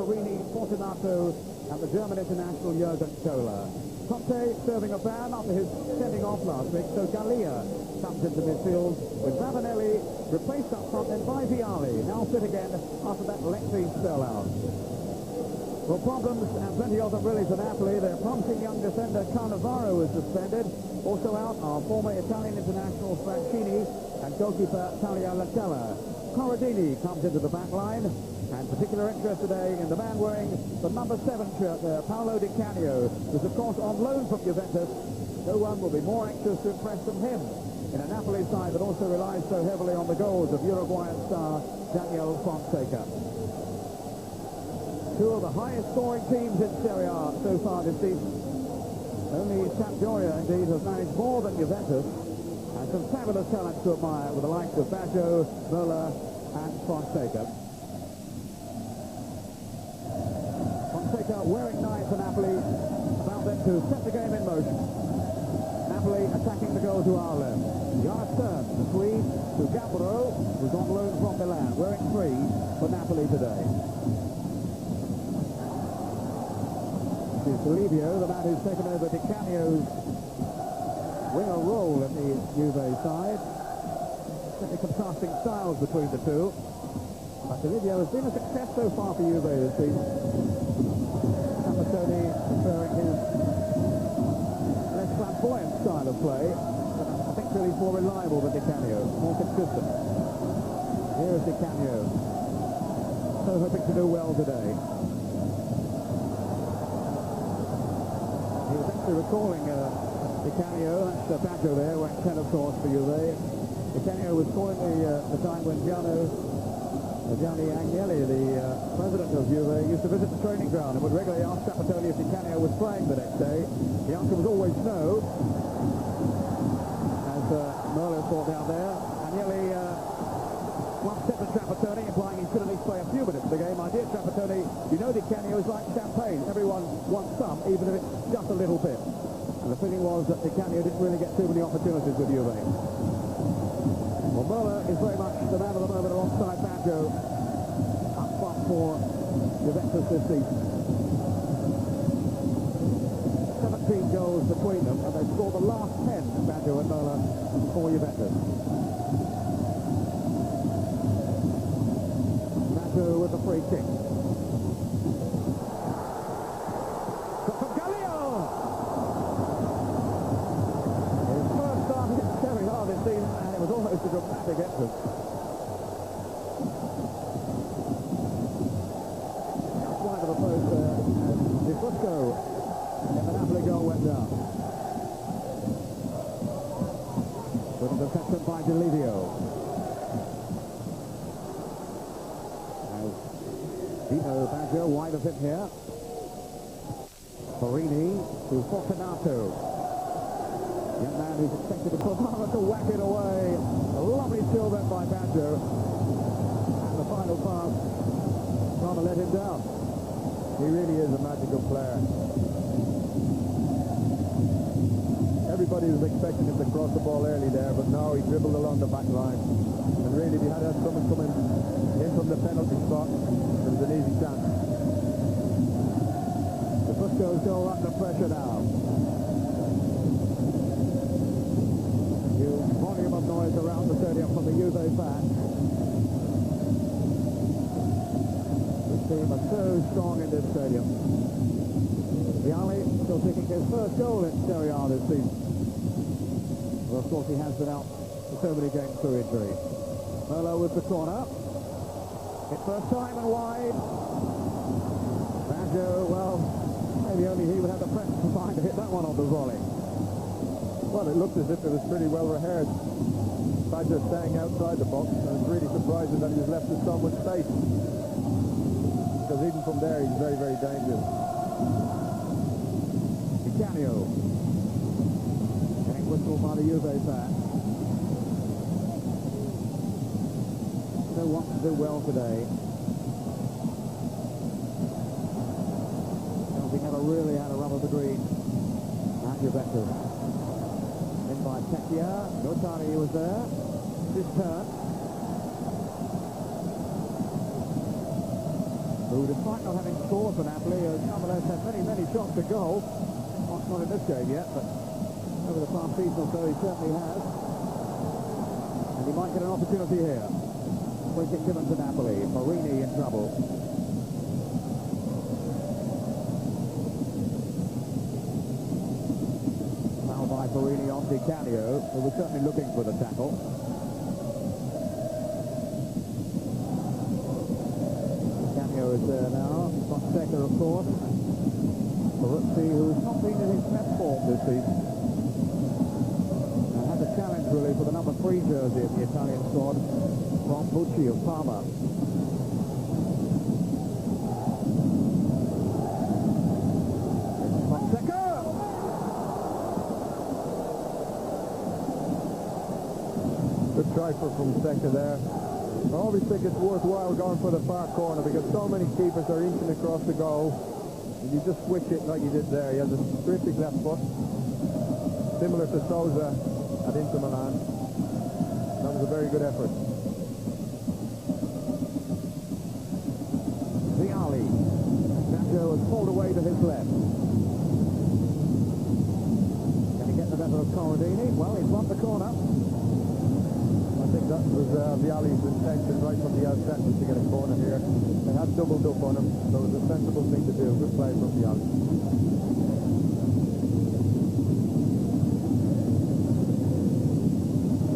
Perini, Fortunato, and the German international Jurgen Kohler. Conte serving a ban after his sending off last week, so Gallia comes into midfield with Ravanelli replaced up front then by Vialli. Now fit again after that lengthy spell out. Well, problems, and plenty of them really for Napoli. Their promising young defender Cannavaro is suspended. Also out are former Italian international Franchini and goalkeeper Talia Latella. Corradini comes into the back line, and particular interest today in the man wearing the number 7 shirt there, Paolo Di Canio, who's of course on loan from Juventus. No one will be more anxious to impress than him in a Napoli side that also relies so heavily on the goals of Uruguayan star Daniel Fonseca. Two of the highest scoring teams in Serie A so far this season. Only Sampdoria indeed has managed more than Juventus, and some fabulous talents to admire with the likes of Baggio, Möller and Fonseca. Fonseca wearing 9 for Napoli, about then to set the game in motion. Napoli attacking the goal to our left. Jonas Stern, the Swede, to Gambaro, who's on loan from Milan, wearing 3 for Napoli today. This is Livio, the man who's taken over Di Canio's winger role in the Juve side. Certainly contrasting styles between the two. But Livio has been a success so far for Juve this season. Trapattoni preferring his less flamboyant style of play. But I think really he's more reliable than Di Canio, more consistent. Here is Di Canio. So hoping to do well today. He was actually recalling Di Canio, that's Baggio there, wearing 10 of course for Juve. Di Canio was calling the time when Gianni Agnelli, the president of Juve, used to visit the training ground and would regularly ask Trapattoni if Di Canio was playing the next day. The answer was always no, as Merlo thought down there. Agnelli once said to Trapattoni, implying he should at least play a few minutes of the game, "My dear Trapattoni, you know Di Canio is like champagne. Everyone wants some, even if it's just a little bit." And the feeling was that Di Canio didn't really get too many opportunities with Juve. Well, Möller is very much the man of the moment alongside Baggio, up front for Juventus this season. 17 goals between them, and they've scored the last 10, Baggio and Möller, for Juventus. Baggio with the free kick. From Gallia! His first start in Serie A this season, and it was almost a dramatic entrance. That's wide of the post there, as Di Fusco in the Napoli goal went down. With an interception by Di Livio. As Dino Baggio wide of him here. Perini to Fortunato. Young man who's expected to put on to whack it away. A lovely steal then by Baggio. And the final pass rather let him down. He really is a magical player. Everybody was expecting him to cross the ball early there, but no, he dribbled along the back line. And really, if he had someone coming in from the penalty spot, it was an easy chance. The Fusco's goal under pressure now. Huge volume of noise around the stadium from the Juve fans. This team are so strong in this stadium. Vialli still taking his first goal in Serie A this season. Well, of course, he has been out for so many games through injury. Merlo with the corner. Hit first time and wide. Baggio, well, maybe only he would have the presence of mind to hit that one on the volley. Well, it looked as if it was pretty well rehearsed. Baggio staying outside the box, and it's really surprising that he was left with so much space. Because even from there, he's very, very dangerous. Di Canio. Getting whistled by the Juve fan. They want to do well today. Chelsea never really had a run of the green at Juventus. In by Petia. Notari was there. His turn. who, despite not having scored for Napoli, has nonetheless had many shots to goal. Not in this game yet, but over the past season or so he certainly has. And he might get an opportunity here. Free kick given to Napoli. Marini in trouble. Foul by Marini on Di Canio, who was certainly looking for the tackle. Di Canio is there now. Fonseca, of course. Peruzzi, who's not been in his best form this season. Has a challenge really for the number 3 jersey of the Italian squad from Bucci of Parma. Fonseca! Good try for Fonseca there. I always think it's worthwhile going for the far corner because so many keepers are inching across the goal. And you just switch it like he did there. He has a terrific left foot, similar to Sousa at Inter Milan. That was a very good effort. Vialli. Sancho has pulled away to his left. Can he get the better of Corradini? Well, he's won the corner. I think that was Vialli's intention right from the outset was to get a corner here. They had doubled up on him, so it was a sensible thing to do. Good play from Vialli.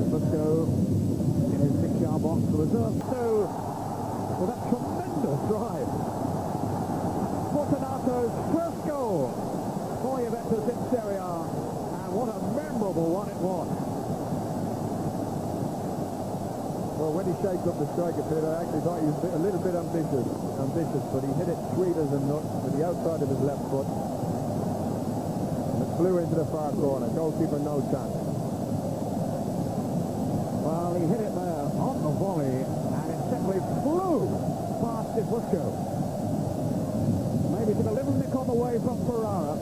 Fusco in his 6-yard box to reserve. So, with that tremendous drive. Fortunato's first goal for Juventus in Serie A. And what a memorable one it was. Well, when he shaped up the striker pit, I actually thought he was a little bit ambitious, but he hit it sweet as a nut with the outside of his left foot. And it flew into the far corner. Goalkeeper no chance. Well, he hit it there on the volley, and it simply flew past Fusco. Maybe took a little nick on the way from Ferrara.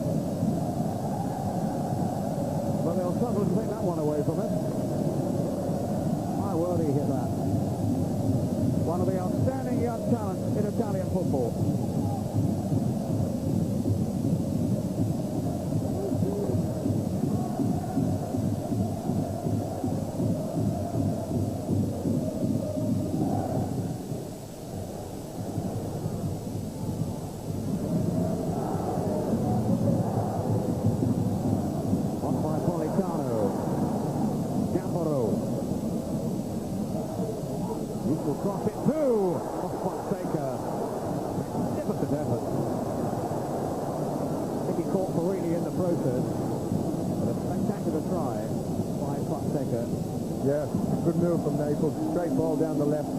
But they'll struggle to take that one away from him. My word, he hit that. One of the outstanding young talents in Italian football. Cross it through off Fonseca. Magnificent effort. I think he caught Marini in the process. But a spectacular try by Fonseca. Yeah, good move from Naples. Straight ball down the left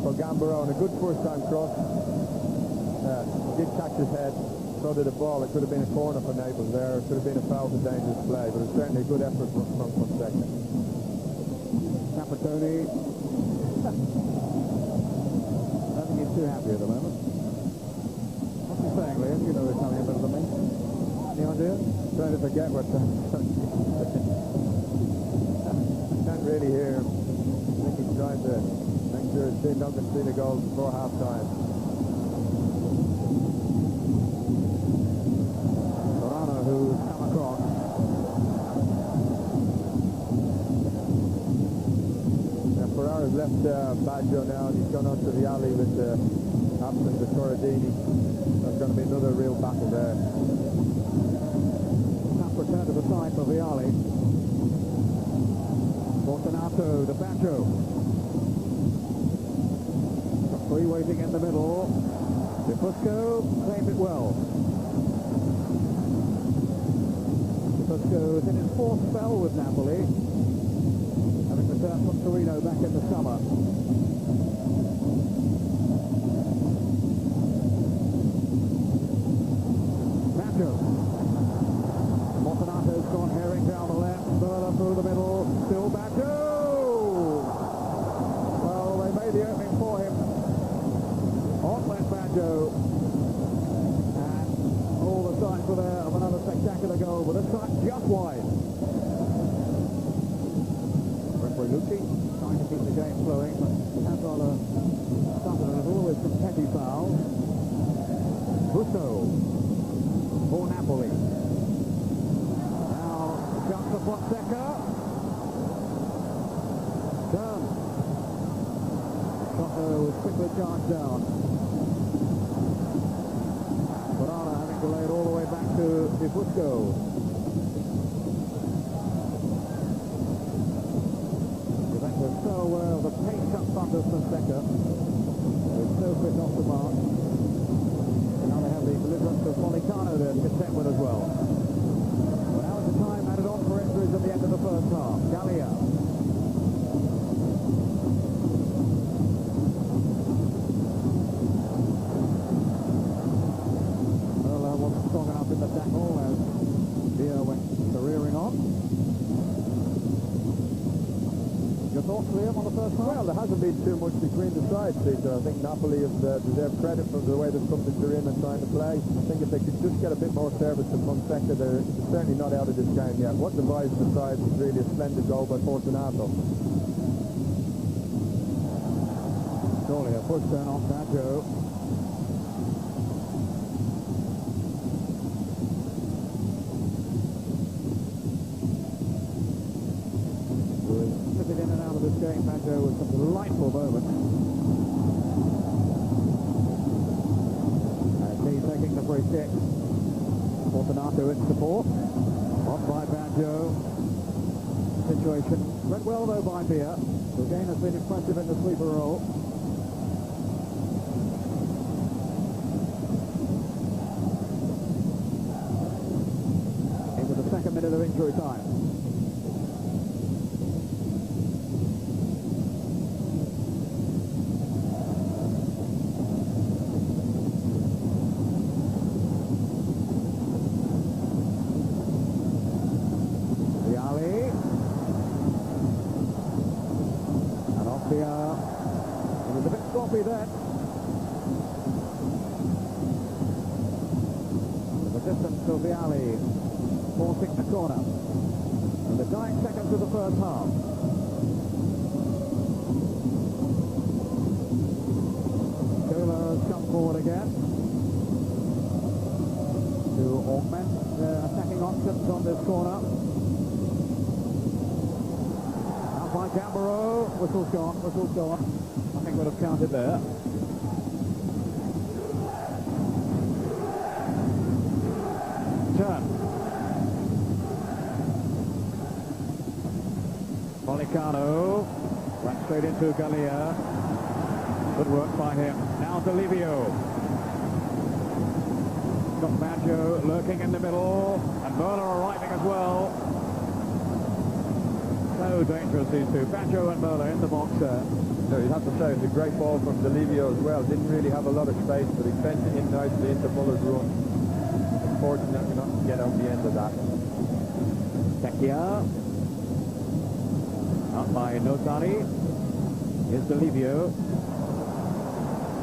for Gambaro and a good first-time cross. He did catch his head. So did the ball. It could have been a corner for Naples there. It could have been a foul for dangerous play. But it's certainly a good effort from Fonseca. Capitoni. Too happy at the moment. What's he saying, Liam? You know Italian better than me. Any idea? Trying to forget what I can't really hear him. I think he's trying to make sure his team don't concede a goal before half-time. Morano, who's come across. Ferrara's left Baggio now, and he's gone on to Vialli with the absence of Corradini. There's going to be another real battle there. Tough return to the side for Vialli. Fortunato, the Baggio. Three waiting in the middle. Fusco claimed it well. Fusco is in his 4th spell with Napoli. Return from Torino back in the summer. Baggio. Fortunato's gone herring down the left, further through the middle, still Baggio! Well, they made the opening for him. On went Baggio. And all the signs were there of another spectacular goal, but this time just wide. Lucci trying to keep the game flowing, but has rather suffered a little with some petty fouls. so for Napoli. Now, chance for Fonseca. Turn. Shotto was quickly charged down. Barana having to lay it all the way back to Fusco. Juventus so aware of the pace up front of Fonseca. It's so quick off the mark. And now they have the deliverance of Molicano there to contend with as well. Well, now is the time added on for injuries at the end of the first half. Gallia. Wasn't strong enough in the tackle as Dia went careering on. Your thoughts, Liam, on the first half? Well, there hasn't been too much between the sides, Peter. I think Napoli have deserved credit for the way they've come to Turin and trying to play. I think if they could just get a bit more service to Fonseca, they're certainly not out of this game yet. What divides the sides is really a splendid goal by Fortunato. Surely a push turn on Baggio. In and out of this game, Baggio was a delightful moment. And he's taking the free kick. Fortunato in support. On by Baggio. Situation went well though by Bia. The game has been impressive in the sweeper role. Into the second minute of injury time. It was a bit sloppy then. With the distance to Vialli forcing the corner. And the 9 seconds of the first half. Taylor has come forward again to augment their attacking options on this corner. By Gambaro, whistle's gone. I think would have counted there. Turn. Molicano went straight into Gallia. Good work by him. Now to Livio. Got Baggio lurking in the middle, and Merler arriving as well. So dangerous, these two. Baggio and Merler in the box there. No, you'd have to say it was a great ball from Delivio as well. Didn't really have a lot of space, but he fed it in nicely into Muller's run. Unfortunately not to get on the end of that. Tecchia. Out by Notari. Here's Delivio.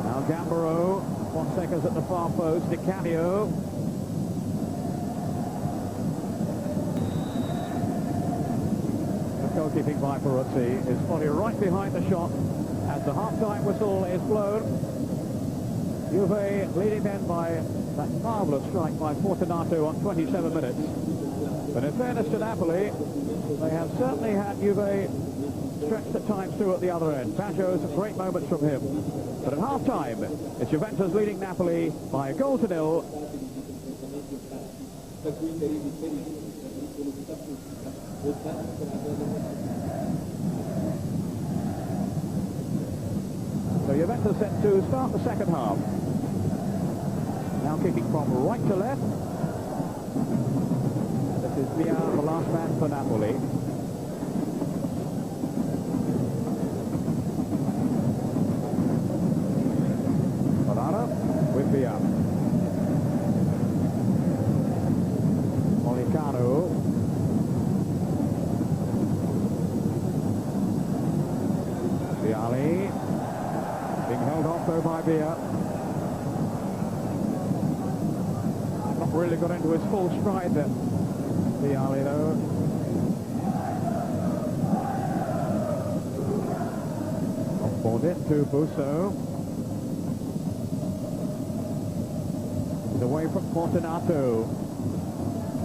Now Gambaro. Fonseca's at the far post. Di Canio. Goalkeeping by Peruzzi is fully right behind the shot as the half-time whistle is blown. Juve leading then by that marvellous strike by Fortunato on 27 minutes. But in fairness to Napoli, they have certainly had Juve stretched at times through at the other end. Baggio, some great moments from him. But at half-time, it's Juventus leading Napoli by a goal to nil. So Juventus set to start the second half. Now kicking from right to left. This is Via, the last man for Napoli. Barana with Via. Molicano. Vialli being held off though by Via. Not really got into his full stride then. Vialli though. Off ball it to Busso. away from Fortunato.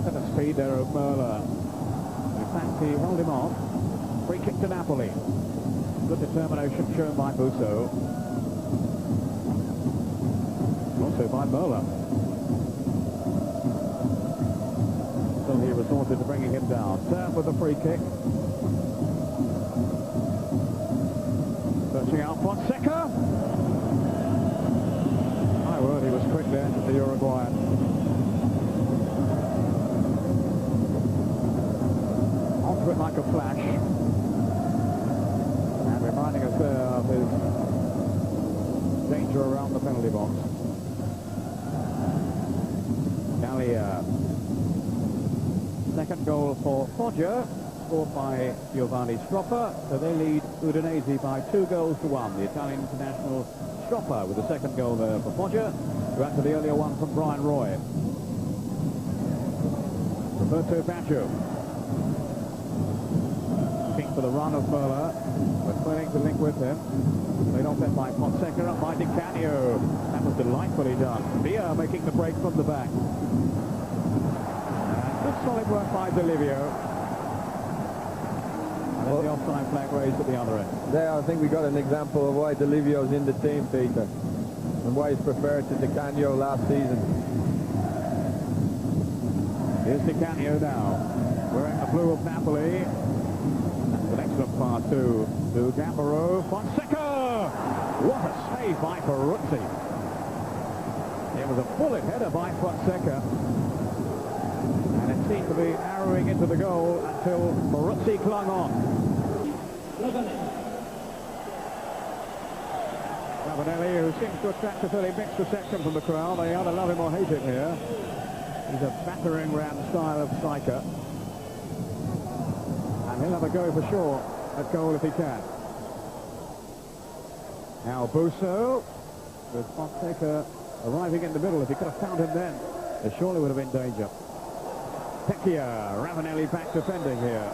At the speed there of Merla. In fact, he held him off. Free kick to Napoli. Good determination shown by Busso. Also by Merla. So he resorted to bringing him down. Turn with the free kick. Searching out Fonseca. My word, he was quick there, the Uruguayan. Onto it like a flash. And reminding us there of his danger around the penalty box. Gallia. Second goal for Foggia, scored by Giovanni Stroppa. So they lead Udinese by 2-1. The Italian international Stroppa with the second goal there for Foggia, to add to the earlier one from Brian Roy. Roberto Baggio. Looking for the run of Merla, but willing to link with him. Played off then by Fonseca, up by Di Canio. That was delightfully done. Villa making the break from the back. Good solid work by Delivio. And then the offside flag raised at the other end. There, I think we got an example of why Delivio's in the team, Peter, and why he's preferred to Di Canio last season. Here's Di Canio now, wearing the blue of Napoli. That's an excellent pass to Gambaro. Fonseca! What a save by Peruzzi. It was a bullet header by Fonseca. And it seemed to be arrowing into the goal until Peruzzi clung on. Ravanelli, who seems to attract a fairly mixed reception from the crowd. They either love him or hate him here. He's a battering ram style of striker. And he'll have a go for sure at goal if he can. Now Busso, with Fonseca arriving in the middle. If he could have found him then, there surely would have been danger. Pecchia, Ravanelli back defending here.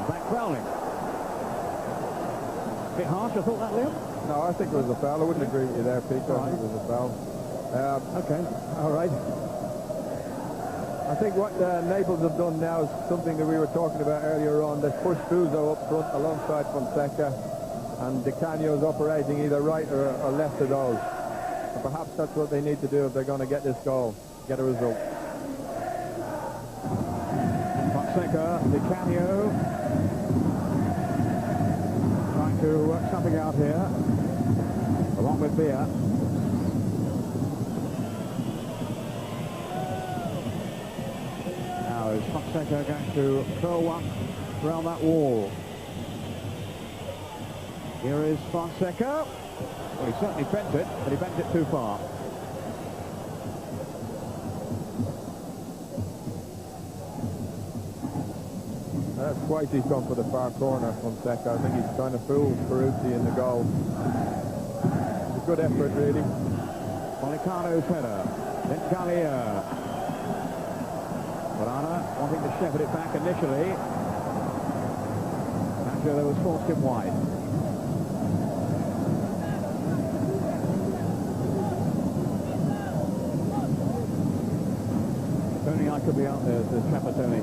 Back fouling. A bit harsh, I thought that, Liam? No, I think it was a foul. I wouldn't agree with you there, Peter. I think it was a foul. Okay, all right. I think what Naples have done now is something that we were talking about earlier on. They've pushed Busso up front alongside Fonseca, and Di Canio's operating either right or left of those. And perhaps that's what they need to do if they're going to get this goal, get a result. Fonseca, Di Canio, trying to work something out here, along with Villa. Now is Fonseca going to throw one around that wall? Here is Fonseca. Well, he certainly bent it, but he bent it too far. That's twice he's gone for the far corner, Fonseca. I think he's trying to fool Peruzzi in the goal. It's a good effort, really. Policano's header. Then Gallia. Barana wanting to shepherd it back initially. Angelo was forced him wide. Tony, I could be out there, says Trapattoni.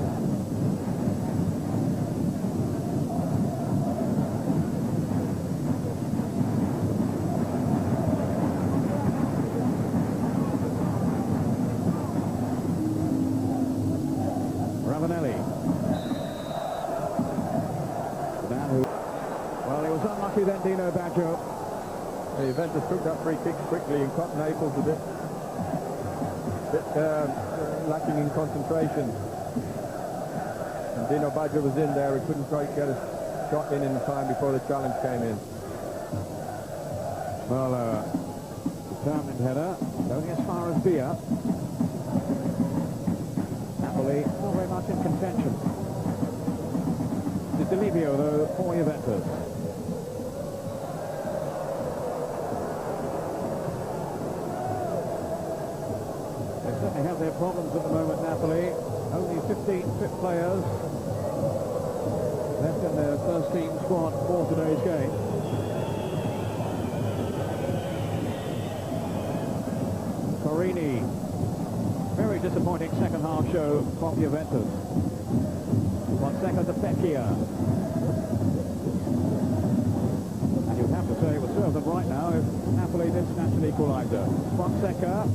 Ravanelli. The man who... Well, he was unlucky then, Dino Baggio. The Juventus took that free kick quickly and caught Naples a bit lacking in concentration. And Dino Baggio was in there. He couldn't quite get a shot in time before the challenge came in. Well, determined header, going as far as Villa. Napoli not very much in contention. It's Delivio, though, for Juventus. They certainly have their problems at the moment, Napoli. Only 15 fit players left in their first team squad for today's game. Carini disappointing second half show from Juventus. 1 second to Pecchia. And you'd have to say it would serve them right now if Napoli did snatch an equaliser. 1 second.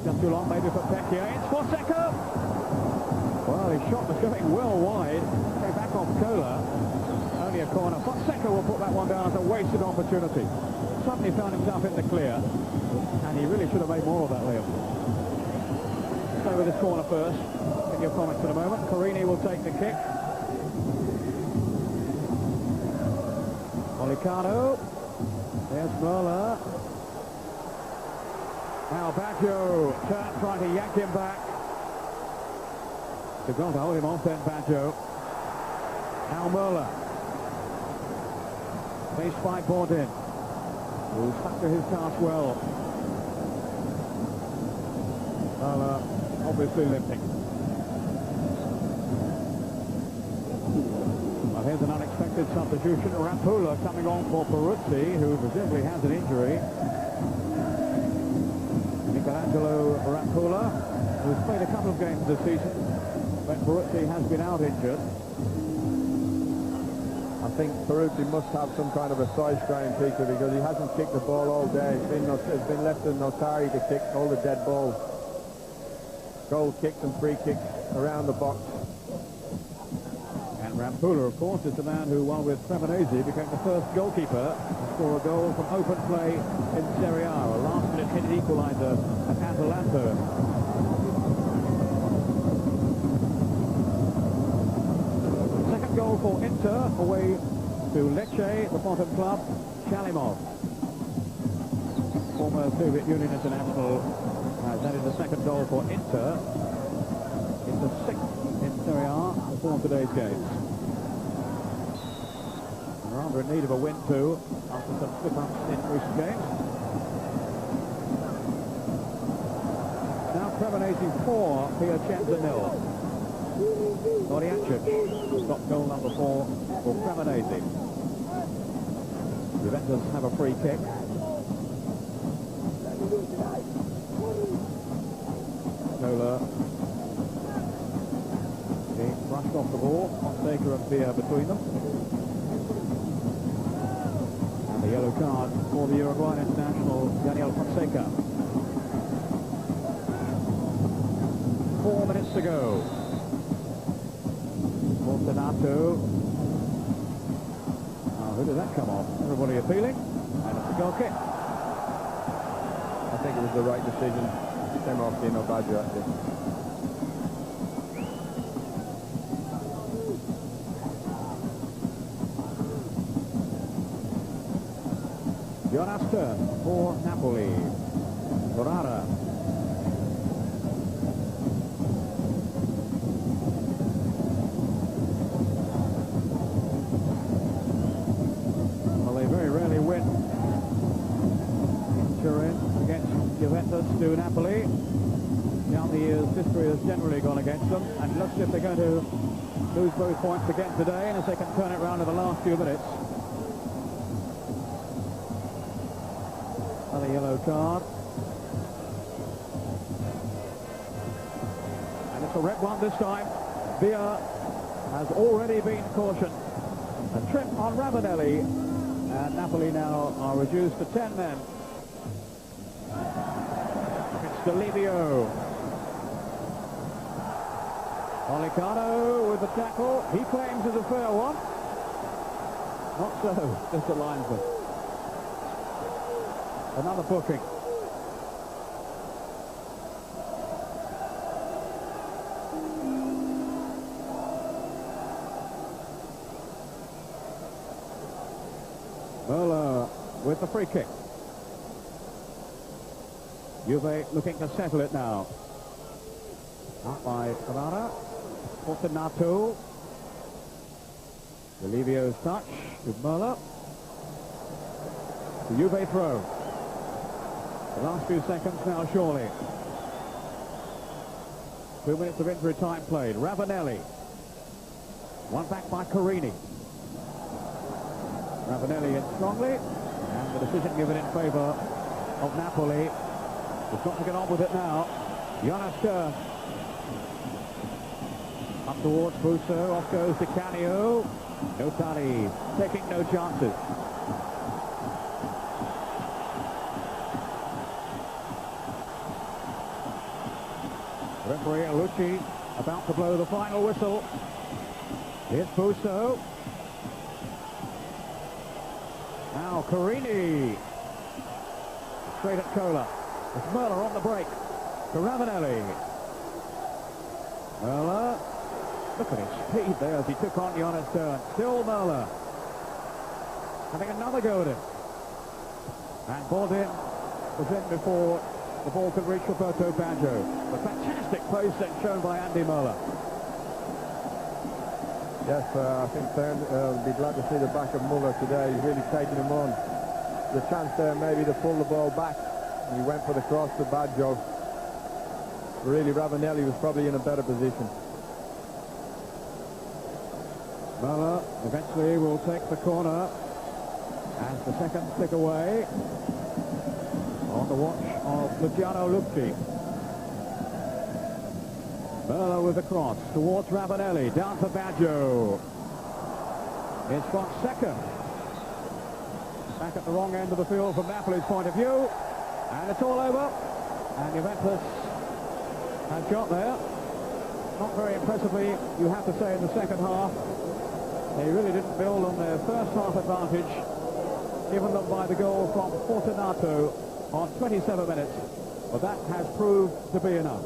Just too long maybe for Pecchia. It's 1 second. Well, his shot was going well wide. Came back off Cola. Only a corner. Fonseca will put that one down as a wasted opportunity. Suddenly found himself in the clear. And he really should have made more of that, Liam. Stay with this corner first. Get your comments in a moment. Carini will take the kick. Olicano. There's Merla. Now Baggio trying to yank him back. They've got to hold him off then, Baggio. Now Merla. Faced by Bordin, who stuck to his task well. Merla obviously limping. Well, here's an unexpected substitution. Rampolla coming on for Peruzzi, who presumably has an injury. Michelangelo Rampolla, who's played a couple of games this season, but Peruzzi has been out injured. I think Peruzzi must have some kind of a side strain, Peter, because he hasn't kicked the ball all day. It's been left to Notari to kick all the dead balls. Goal kicks and free kicks around the box. And Rampolla, of course, is the man who, while with Cremonese, became the first goalkeeper to score a goal from open play in Serie A. A last-minute hit equaliser at Atalanta. Second goal for Inter, away to Lecce, the bottom club, Shalimov. Former Soviet Union international has added the second goal for Inter. It's the 6th in Serie A before today's games. Rather in need of a win too, after some slip-ups in recent games. Now Cremonese 4, Piacenza 0. Doriacic has got goal number 4 for Cremonese. Juventus have a free kick. Cola being brushed off the ball. Fonseca and Villa between them. And the yellow card for the Uruguayan international, Daniel Fonseca. 4 minutes to go. Fortunato. Now, who did that come off? Everybody appealing. And it's a goal kick. I think it was the right decision. Came off Dino Baggio, actually. Jonas turn for Napoli. Torara. Well, they very rarely win in Turin against Juventus to Napoli. Down the years, history has generally gone against them, and it looks as if they're going to lose both points again today, and if they can turn it around in the last few minutes. Another yellow card. And it's a red one this time. Villa has already been cautioned. A trip on Ravanelli, and Napoli now are reduced to 10 men. It's Delivio. Olicano with the tackle. He claims it's a fair one. Not so, just a linesman. Another booking. Merla with the free kick. Juve looking to settle it now. Up by Ferrara. Fortunato. Delivio's touch to Merla. The Juve throw. The last few seconds now, surely. 2 minutes of injury time played. Ravanelli. One back by Carini. Ravanelli in strongly. And the decision given in favour of Napoli. We've got to get on with it now. Jonas Stern. Up towards Busso, off goes to Canio. Notari taking no chances. Referee Lucci about to blow the final whistle. Here's Busso. Now Carini. Straight at Cola. It's Merler on the break. To Ravanelli. Merler. Look at his speed there as he took on Jonas Stern. Still Merler. Having another go at it. And Baldin was in before the ball could reach Roberto Baggio. A fantastic pace then shown by Andy Merler. Yes, I think Stern will be glad to see the back of Muller today. He's really taking him on. The chance there maybe to pull the ball back. And he went for the cross to Baggio. Really, Ravanelli was probably in a better position. Merler eventually will take the corner as the seconds tick away. On the watch of Luciano Lucci. Merler with the cross towards Ravanelli, down to Baggio. It's Fonseca. Back at the wrong end of the field from Napoli's point of view. And it's all over. And Juventus has got there. Not very impressively, you have to say, in the second half. They really didn't build on their first half advantage, given them by the goal from Fortunato on 27 minutes. But that has proved to be enough.